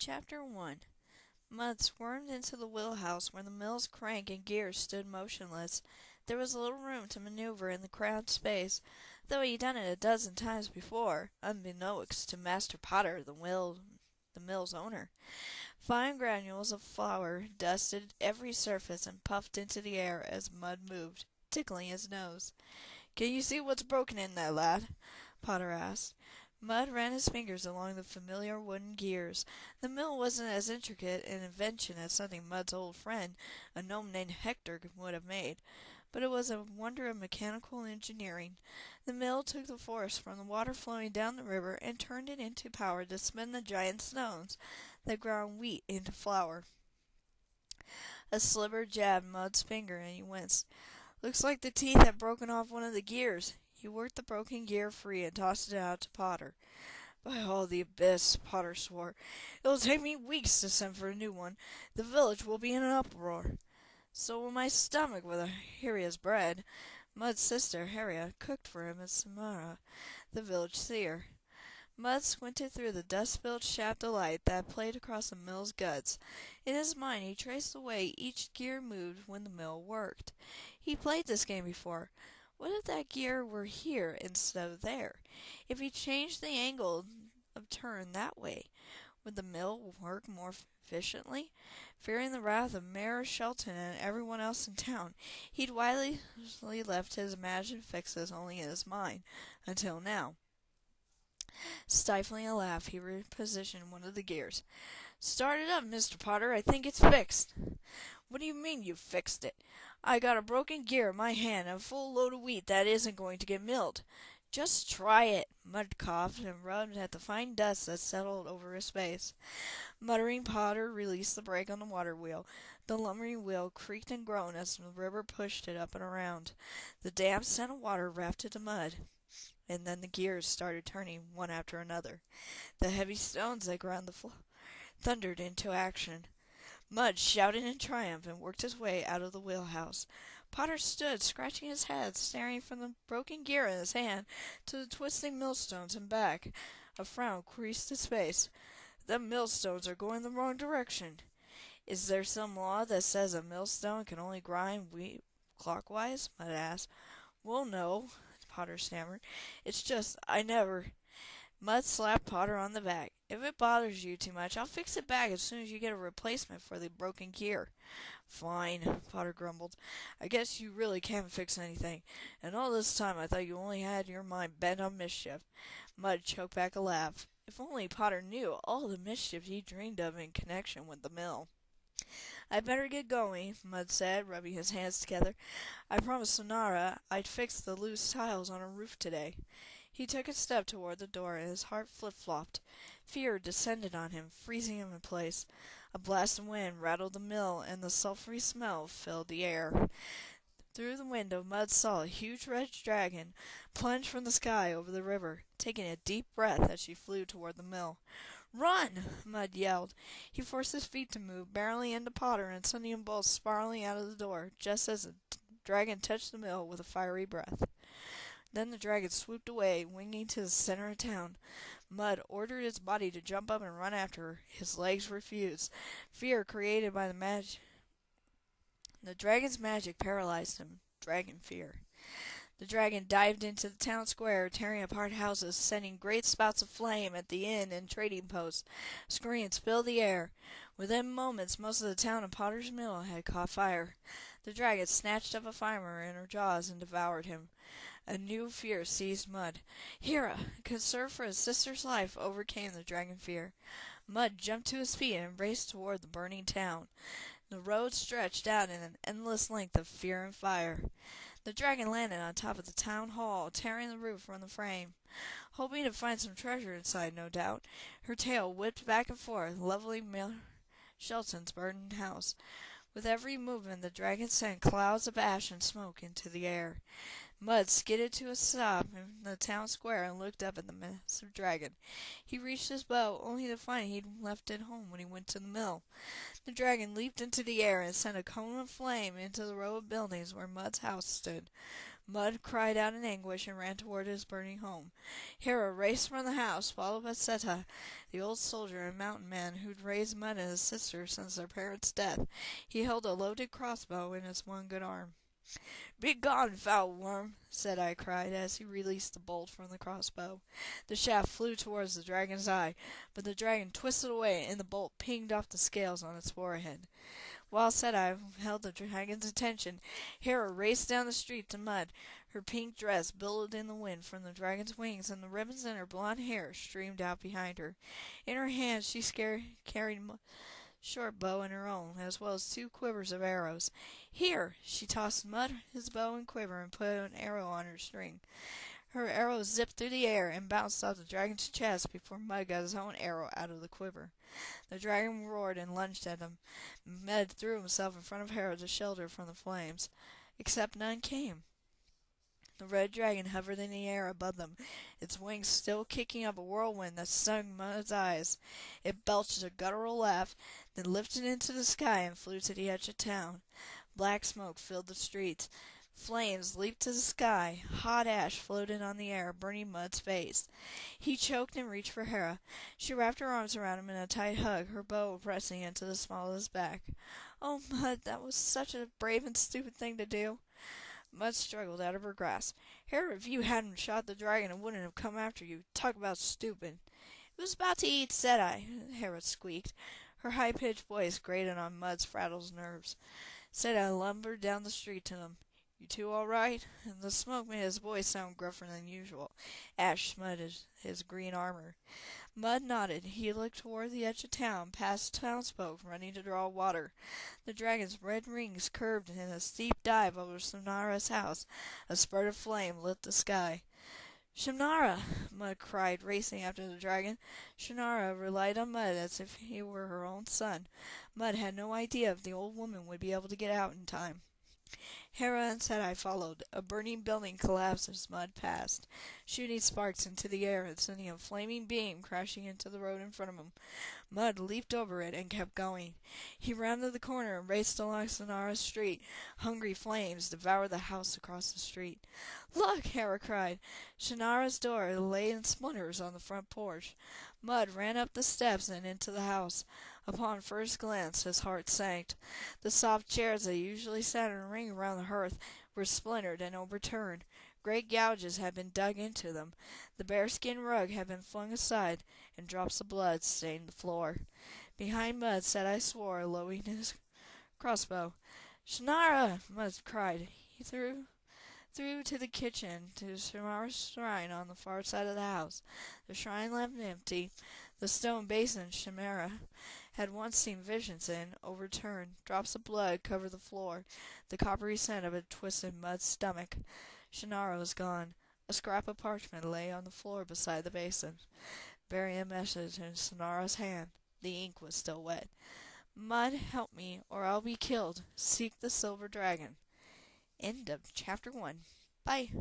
Chapter 1. Mud squirmed into the wheelhouse where the mill's crank and gears stood motionless. There was little room to maneuver in the crowded space, though he'd done it a dozen times before, unbeknownst to Master Potter, the mill's owner. Fine granules of flour dusted every surface and puffed into the air as Mud moved, tickling his nose. "Can you see what's broken in there, lad?" Potter asked. Mud ran his fingers along the familiar wooden gears. The mill wasn't as intricate an invention as something Mud's old friend, a gnome named Hector, would have made, but it was a wonder of mechanical engineering. The mill took the force from the water flowing down the river and turned it into power to spin the giant stones that ground wheat into flour. A sliver jabbed Mud's finger and he winced. "Looks like the teeth have broken off one of the gears." He worked the broken gear free and tossed it out to Potter. "By all the abyss," Potter swore. "It'll take me weeks to send for a new one. The village will be in an uproar." "So will my stomach with Harria's bread." Mud's sister, Harria, cooked for him at Samara, the village seer. Mud squinted through the dust-filled shaft of light that played across the mill's guts. In his mind he traced the way each gear moved when the mill worked. He played this game before. What if that gear were here instead of there? If he changed the angle of turn that way, would the mill work more efficiently? Fearing the wrath of Mayor Shelton and everyone else in town, he'd wisely left his imagined fixes only in his mind, until now. Stifling a laugh, he repositioned one of the gears. "Start it up, Mr. Potter. I think it's fixed." "What do you mean, you fixed it? I got a broken gear in my hand and a full load of wheat that isn't going to get milled." "Just try it." Mud coughed and rubbed at the fine dust that settled over his face. Muttering, Potter released the brake on the water wheel. The lumbering wheel creaked and groaned as the river pushed it up and around. The damp scent of water wafted to Mud. And then the gears started turning one after another. The heavy stones that ground the floor thundered into action. Mud shouted in triumph and worked his way out of the wheelhouse. Potter stood, scratching his head, staring from the broken gear in his hand to the twisting millstones and back. A frown creased his face. "The millstones are going the wrong direction." "Is there some law that says a millstone can only grind wheat clockwise?" Mud asked. "Well, no," Potter stammered. "It's just, I never—" Mud slapped Potter on the back. "If it bothers you too much, I'll fix it back as soon as you get a replacement for the broken gear." "Fine," Potter grumbled. "I guess you really can't fix anything. And all this time I thought you only had your mind bent on mischief." Mud choked back a laugh. If only Potter knew all the mischief he dreamed of in connection with the mill. "I'd better get going," Mud said, rubbing his hands together. "I promised Sonara I'd fix the loose tiles on her roof today." He took a step toward the door and his heart flip-flopped. Fear descended on him, freezing him in place. A blast of wind rattled the mill and the sulphury smell filled the air. Through the window Mud saw a huge red dragon plunge from the sky over the river, taking a deep breath as she flew toward the mill. "Run!" Mud yelled. He forced his feet to move, barreling into Potter and sending them both spiraling out of the door, just as the dragon touched the mill with a fiery breath. Then the dragon swooped away, winging to the center of town. Mud ordered its body to jump up and run after her. His legs refused. Fear created by the dragon's magic paralyzed him. Dragon fear. The dragon dived into the town square, tearing apart houses, sending great spouts of flame at the inn and trading posts. Screams filled the air. Within moments, most of the town of Potter's Mill had caught fire. The dragon snatched up a farmer in her jaws and devoured him. A new fear seized Mud. Hera, concern for his sister's life, overcame the dragon fear. Mud jumped to his feet and raced toward the burning town. The road stretched out in an endless length of fear and fire. The dragon landed on top of the town hall, tearing the roof from the frame. Hoping to find some treasure inside, no doubt, her tail whipped back and forth, leveling Mayor Shelton's burdened house. With every movement the dragon sent clouds of ash and smoke into the air. Mud skidded to a stop in the town square and looked up at the massive dragon. He reached his bow, only to find he'd left it home when he went to the mill. The dragon leaped into the air and sent a cone of flame into the row of buildings where Mud's house stood. Mud cried out in anguish and ran toward his burning home. Hera raced from the house, followed by Seta, the old soldier and mountain man who'd raised Mud and his sister since their parents' death. He held a loaded crossbow in his one good arm. "Begone, foul worm!" Seti cried as he released the bolt from the crossbow. The shaft flew towards the dragon's eye, but the dragon twisted away and the bolt pinged off the scales on its forehead. While Seti held the dragon's attention, Hera raced down the street to Mud. Her pink dress billowed in the wind from the dragon's wings, and the ribbons in her blonde hair streamed out behind her. In her hands she carried a short bow in her own, as well as 2 quivers of arrows. "Here!" She tossed Mud his bow and quiver and put an arrow on her string. Her arrow zipped through the air and bounced off the dragon's chest before Mud got his own arrow out of the quiver. The dragon roared and lunged at him. Mud threw himself in front of Hera to shelter from the flames, except none came. The red dragon hovered in the air above them, its wings still kicking up a whirlwind that stung Mud's eyes. It belched a guttural laugh, then lifted into the sky and flew to the edge of town. Black smoke filled the streets. Flames leaped to the sky. Hot ash floated on the air, burning Mud's face. He choked and reached for Hera. She wrapped her arms around him in a tight hug, her bow pressing into the small of his back. "Oh, Mud, that was such a brave and stupid thing to do." Mud struggled out of her grasp. "Hera, if you hadn't shot the dragon, it wouldn't have come after you. Talk about stupid." "It was about to eat Seti," Hera squeaked. Her high-pitched voice grated on Mud's frazzled nerves. Seti lumbered down the street to them. "You two all right?" And the smoke made his voice sound gruffer than usual. Ash smutted his green armor. Mud nodded. He looked toward the edge of town, past townsfolk running to draw water. The dragon's red rings curved in a steep dive over Shannara's house. A spurt of flame lit the sky. "Shannara!" Mud cried, racing after the dragon. Shannara relied on Mud as if he were her own son. Mud had no idea if the old woman would be able to get out in time. Hera and Seti followed. A burning building collapsed as Mud passed, shooting sparks into the air and sending a flaming beam crashing into the road in front of him. Mud leaped over it and kept going. He rounded the corner and raced along Shannara's street. Hungry flames devoured the house across the street. "Look!" Hera cried. Shannara's door lay in splinters on the front porch. Mud ran up the steps and into the house. Upon first glance his heart sank. The soft chairs that usually sat in a ring around the hearth were splintered and overturned. Great gouges had been dug into them. The bearskin rug had been flung aside, and drops of blood stained the floor. Behind Mud Seti swore, lowering his crossbow. "Shannara!" Mud cried. He threw to the kitchen, to Shannara's shrine on the far side of the house. The shrine left empty. The stone basin Shannara had once seen visions in, overturned. Drops of blood covered the floor. The coppery scent of it twisted Mud's stomach. Shannara was gone. A scrap of parchment lay on the floor beside the basin. Bearing a message in Shannara's hand. The ink was still wet. "Mud, help me, or I'll be killed. Seek the silver dragon." End of chapter 1. Bye.